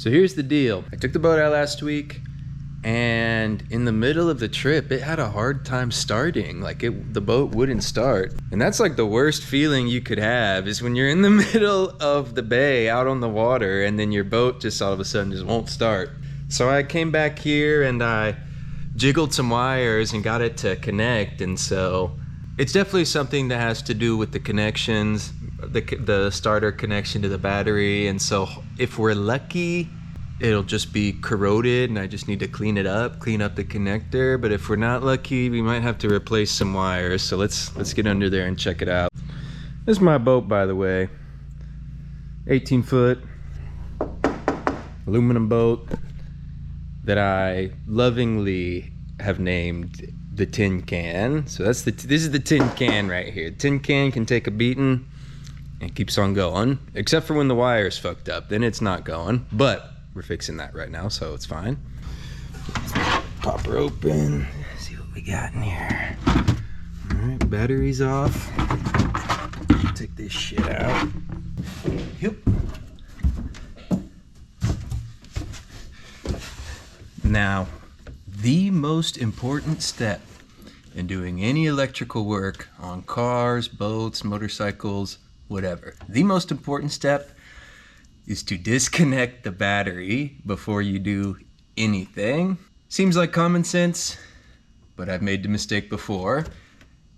So here's the deal. I took the boat out last week, and in the middle of the trip, it had a hard time starting. Like the boat wouldn't start. And that's like the worst feeling you could have, is when you're in the middle of the bay out on the water and then your boat just all of a sudden just won't start. So I came back here and I jiggled some wires and got it to connect. And so it's definitely something that has to do with the connections, the starter connection to the battery. And so if we're lucky, it'll just be corroded and I just need to clean up the connector. But if we're not lucky, we might have to replace some wires. So let's get under there and check it out. This is my boat, by the way. 18-foot aluminum boat that I lovingly have named the Tin Can. So this is the Tin Can right here. Tin Can can take a beating and keeps on going, except for when the wire's fucked up, then it's not going. But we're fixing that right now, so it's fine. Pop her open, see what we got in here. All right, battery's off. Take this shit out. Yep. Now, the most important step in doing any electrical work on cars, boats, motorcycles, whatever. The most important step is to disconnect the battery before you do anything. Seems like common sense, but I've made the mistake before.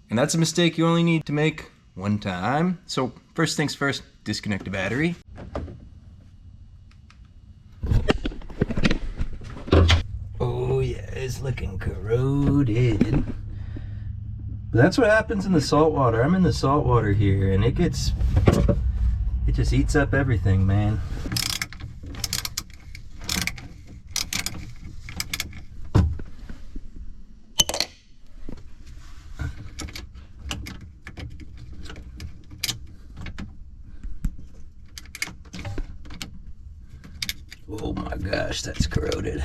And that's a mistake you only need to make one time. So first things first, disconnect the battery. Oh yeah, it's looking corroded. But that's what happens in the salt water. I'm in the salt water here and it just eats up everything, man. Oh my gosh, that's corroded.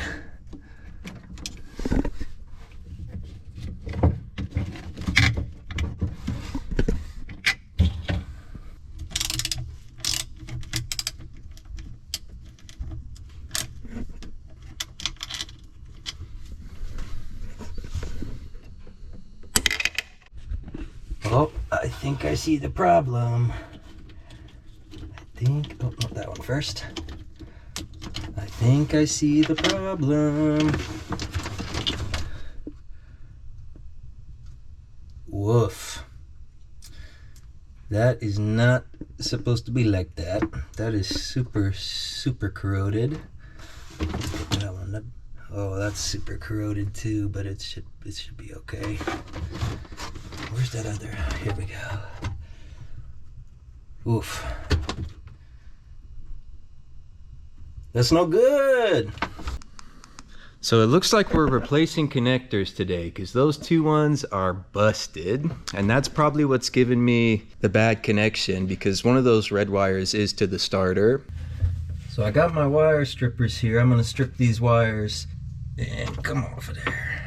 Oh, I think I see the problem. Oh, not that one first. I think I see the problem. Woof. That is not supposed to be like that. That is super, super corroded. That one, oh, that's super corroded too, but it should be okay. Where's that other? Here we go. Oof. That's no good. So it looks like we're replacing connectors today because those two ones are busted. And that's probably what's given me the bad connection, because one of those red wires is to the starter. So I got my wire strippers here. I'm gonna strip these wires and come off of there.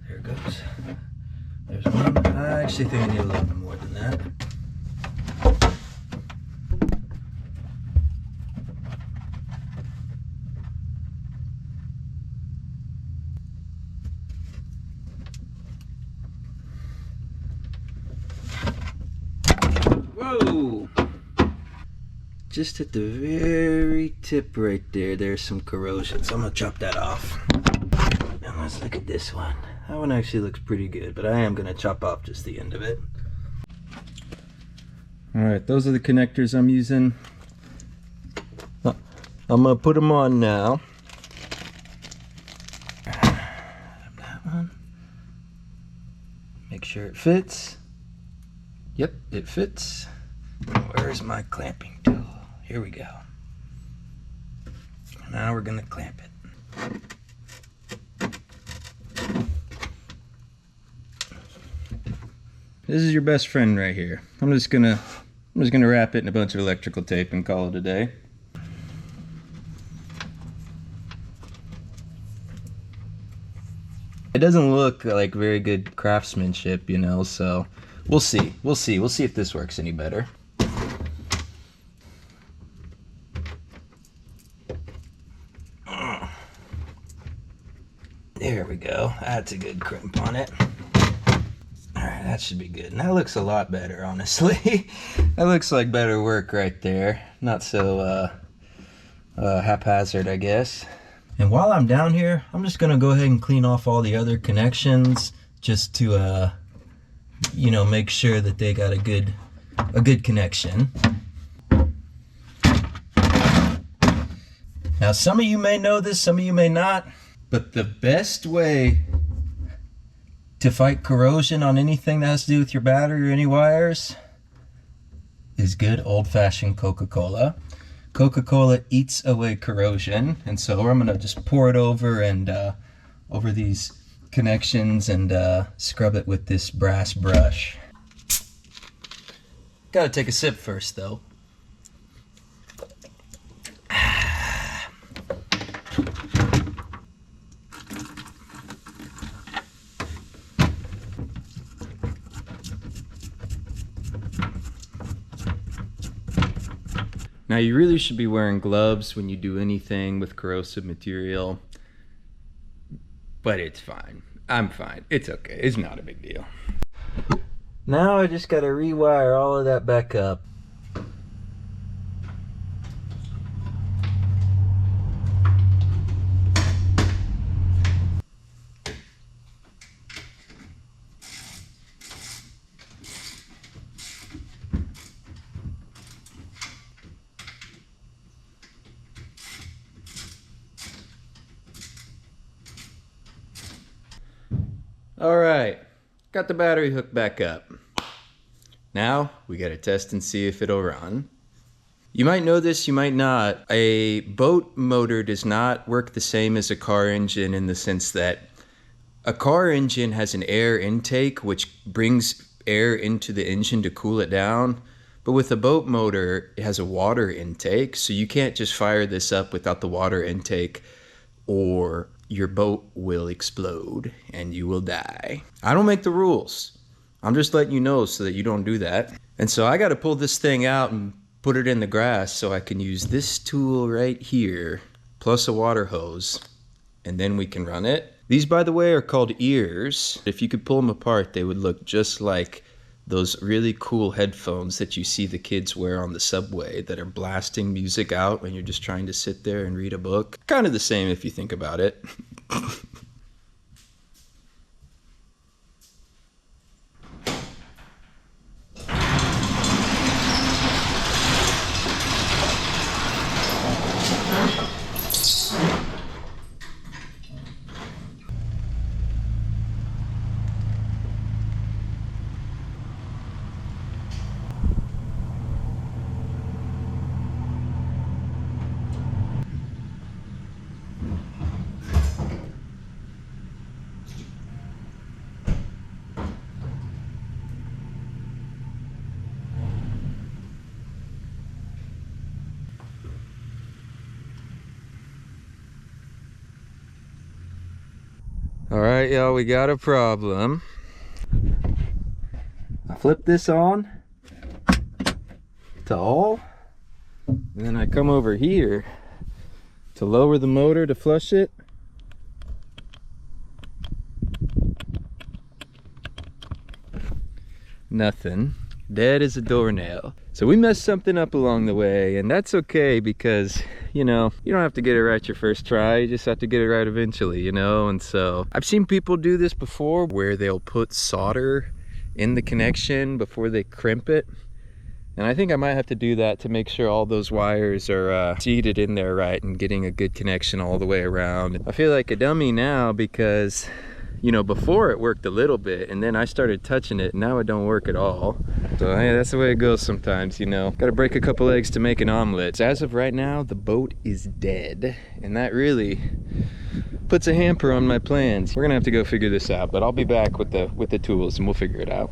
There it goes. There's one. I actually think I need a little bit more than that. Whoa! Just at the very tip right there, there's some corrosion. So I'm gonna chop that off. And let's look at this one. That one actually looks pretty good, but I am gonna chop off just the end of it. All right, those are the connectors I'm using. I'm gonna put them on now. That one. Make sure it fits. Yep, it fits. Where's my clamping tool? Here we go. Now we're gonna clamp it. This is your best friend right here. I'm just gonna wrap it in a bunch of electrical tape and call it a day. It doesn't look like very good craftsmanship, you know, so we'll see. We'll see if this works any better. There we go. That's a good crimp on it. All right, that should be good. And that looks a lot better, honestly. That looks like better work right there. Not so haphazard, I guess. And while I'm down here, I'm just gonna go ahead and clean off all the other connections just to, you know, make sure that they got a good connection. Now, some of you may know this, some of you may not, but the best way to fight corrosion on anything that has to do with your battery or any wires is good old-fashioned Coca-Cola. Coca-Cola eats away corrosion, and so I'm gonna just pour it over and over these connections and scrub it with this brass brush. Gotta take a sip first, though. Now, you really should be wearing gloves when you do anything with corrosive material, but it's fine. I'm fine. It's okay. It's not a big deal. Now I just got to rewire all of that back up. All right, got the battery hooked back up. Now we gotta test and see if it'll run. You might know this, you might not. A boat motor does not work the same as a car engine in the sense that a car engine has an air intake which brings air into the engine to cool it down. But with a boat motor, it has a water intake, so you can't just fire this up without the water intake or your boat will explode and you will die. I don't make the rules. I'm just letting you know so that you don't do that. And so I got to pull this thing out and put it in the grass so I can use this tool right here plus a water hose, and then we can run it. These, by the way, are called ears. If you could pull them apart, they would look just like those really cool headphones that you see the kids wear on the subway that are blasting music out when you're just trying to sit there and read a book. Kind of the same if you think about it. All right, y'all, we got a problem. I flip this on to all, and then I come over here to lower the motor to flush it. Nothing. Dead as a doornail. So we messed something up along the way, and that's okay because, you know, you don't have to get it right your first try, you just have to get it right eventually, you know. And so I've seen people do this before where they'll put solder in the connection before they crimp it, and I think I might have to do that to make sure all those wires are seated in there right and getting a good connection all the way around. I feel like a dummy now because, you know, before it worked a little bit and then I started touching it and now it don't work at all. So hey, that's the way it goes sometimes, you know. Gotta break a couple eggs to make an omelet. As of right now, the boat is dead, and that really puts a hamper on my plans. We're gonna have to go figure this out, but I'll be back with the tools and we'll figure it out.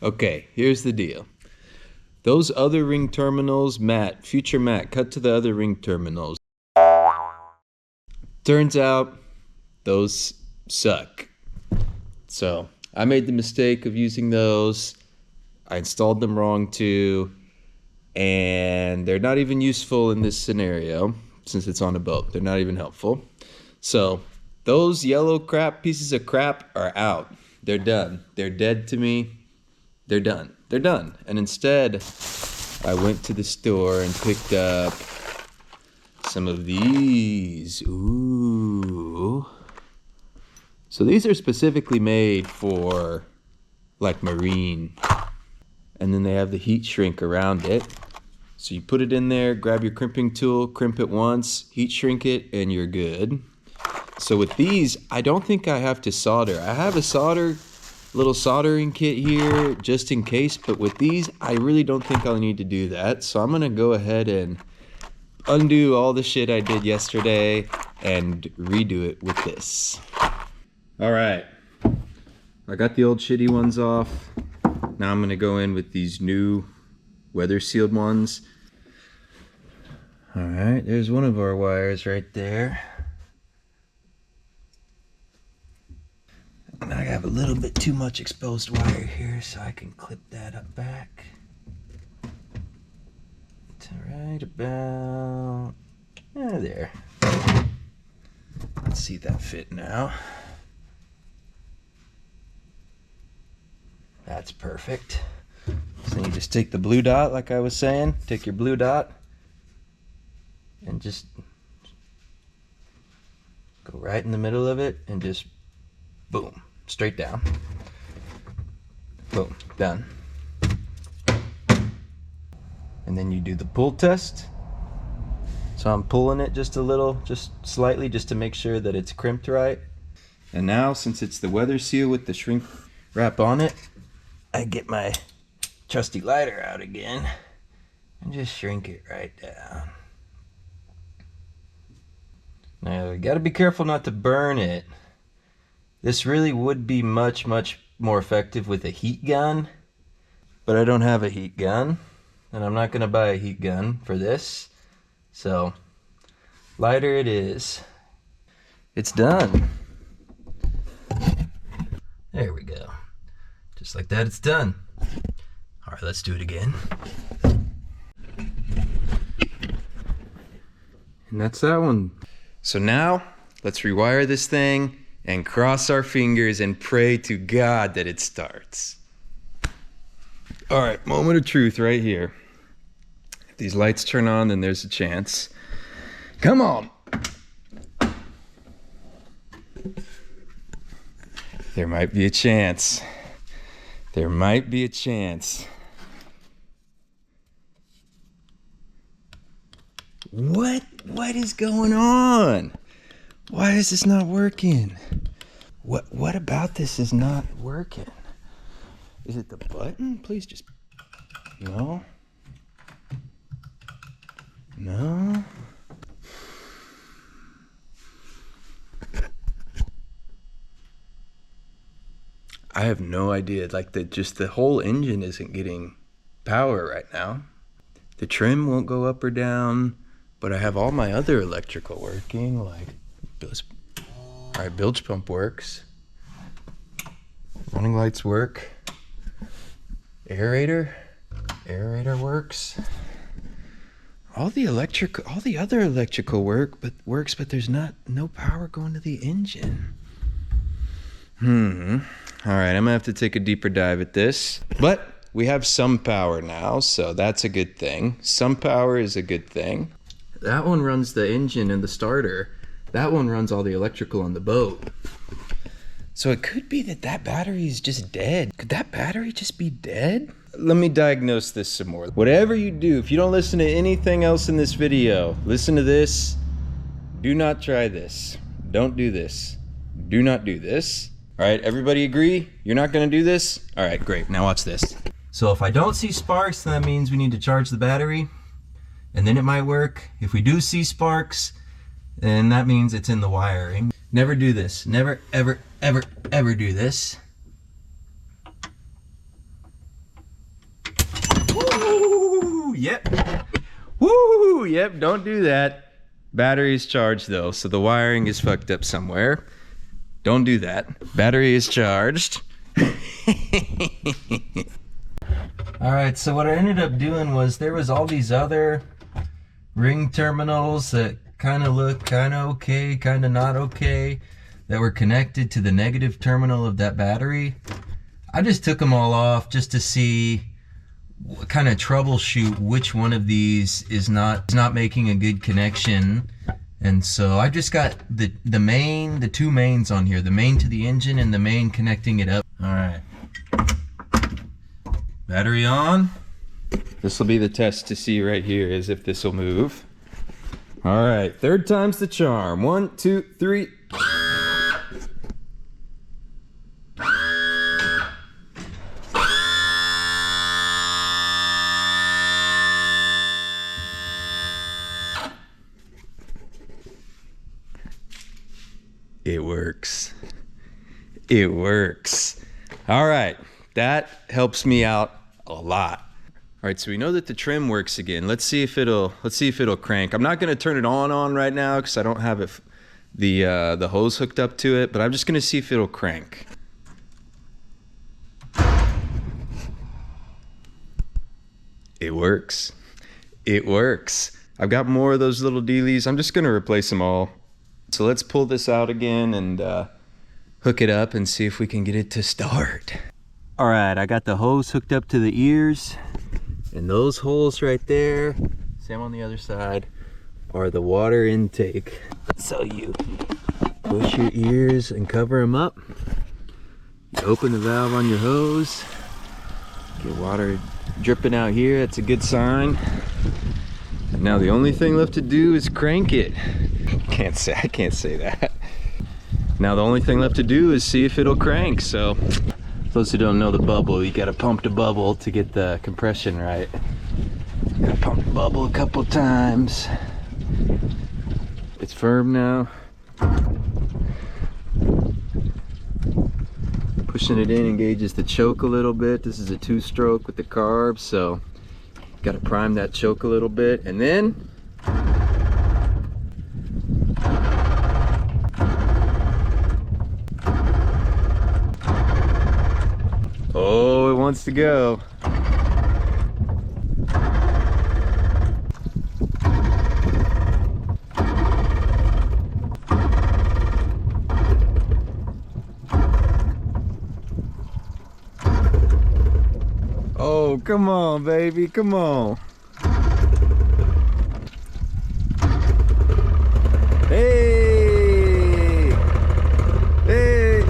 Okay, here's the deal. Those other ring terminals, Matt, future Matt, cut to the other ring terminals. Turns out those suck. So I made the mistake of using those. I installed them wrong too. And they're not even useful in this scenario since it's on a boat. They're not even helpful. So those yellow crap pieces of crap are out. They're done. They're dead to me. They're done. They're done. And instead, I went to the store and picked up some of these. Ooh. So these are specifically made for like marine. And then they have the heat shrink around it. So you put it in there, grab your crimping tool, crimp it once, heat shrink it, and you're good. So with these, I don't think I have to solder. I have a little soldering kit here just in case, but with these, I really don't think I'll need to do that. So I'm gonna go ahead and undo all the shit I did yesterday and redo it with this. All right, I got the old shitty ones off. Now I'm gonna go in with these new weather sealed ones. All right, there's one of our wires right there. And I have a little bit too much exposed wire here, so I can clip that up back to right about there. Let's see that fit now. That's perfect. So you just take the blue dot, like I was saying, take your blue dot and just go right in the middle of it and just boom, straight down. Boom, done. And then you do the pull test. So I'm pulling it just a little, just slightly, just to make sure that it's crimped right. And now, since it's the weather seal with the shrink wrap on it, I get my trusty lighter out again and just shrink it right down. Now you gotta be careful not to burn it. This really would be much more effective with a heat gun, but I don't have a heat gun and I'm not gonna buy a heat gun for this. So lighter it is. It's done. There we go. Just like that, it's done. All right, let's do it again. And that's that one. So now, let's rewire this thing and cross our fingers and pray to God that it starts. All right, moment of truth right here. If these lights turn on, then there's a chance. Come on. There might be a chance. There might be a chance. What is going on? Why is this not working? What about this is not working? Is it the button? Please just, no. No. I have no idea. Like just the whole engine isn't getting power right now. The trim won't go up or down, but I have all my other electrical working. Like, all right, bilge pump works. Running lights work. Aerator works. All the other electrical works, but there's no power going to the engine. All right, I'm gonna have to take a deeper dive at this, but we have some power now, so that's a good thing. Some power is a good thing. That one runs the engine and the starter. That one runs all the electrical on the boat. So it could be that battery is just dead. Could that battery just be dead? Let me diagnose this some more. Whatever you do, if you don't listen to anything else in this video, listen to this. Do not try this. Don't do this. Do not do this. All right, everybody agree? You're not gonna do this? All right, great, now watch this. So if I don't see sparks, then that means we need to charge the battery, and then it might work. If we do see sparks, then that means it's in the wiring. Never do this. Never, ever, ever, ever do this. Woo! Yep. Woo! Yep, don't do that. Battery is charged though, so the wiring is fucked up somewhere. Don't do that. Battery is charged. All right, so what I ended up doing was there was all these other ring terminals that kind of look kind of okay, kind of not okay, that were connected to the negative terminal of that battery. I just took them all off just to see, kind of troubleshoot which one of these is not making a good connection. And so I just got the two mains on here, the main to the engine and the main connecting it up. All right. Battery on. This will be the test to see right here, is if this will move. All right, third time's the charm. 1, 2, 3. It works. It works. All right, that helps me out a lot. All right, so we know that the trim works again. Let's see if it'll crank. I'm not gonna turn it on right now because I don't have it, the hose hooked up to it, but I'm just gonna see if it'll crank. It works. It works. I've got more of those little dealies. I'm just gonna replace them all. So let's pull this out again and hook it up and see if we can get it to start. All right, I got the hose hooked up to the ears, and those holes right there, same on the other side, are the water intake. So you push your ears and cover them up. You open the valve on your hose, get water dripping out here. That's a good sign. And now the only thing left to do is crank it. I can't say that. Now the only thing left to do is see if it'll crank. So those who don't know the bubble, you gotta pump the bubble to get the compression right. Gotta pump the bubble a couple times. It's firm now. Pushing it in engages the choke a little bit. This is a 2-stroke with the carb, so gotta prime that choke a little bit, and then oh, it wants to go. Oh, come on, baby, come on. Hey! Hey!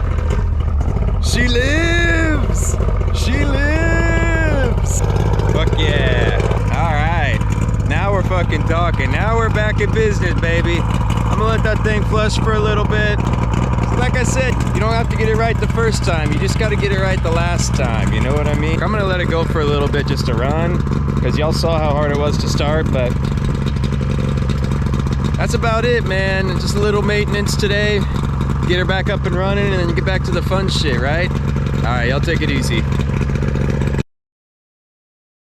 She lives! She lives! Fuck yeah. All right. Now we're fucking talking. Now we're back in business, baby. I'm gonna let that thing flush for a little bit. Like I said, you don't have to get it right the first time. You just got to get it right the last time. You know what I mean? I'm gonna let it go for a little bit just to run, because y'all saw how hard it was to start, but that's about it, man. Just a little maintenance today. Get her back up and running, and then you get back to the fun shit, right? All right, y'all take it easy.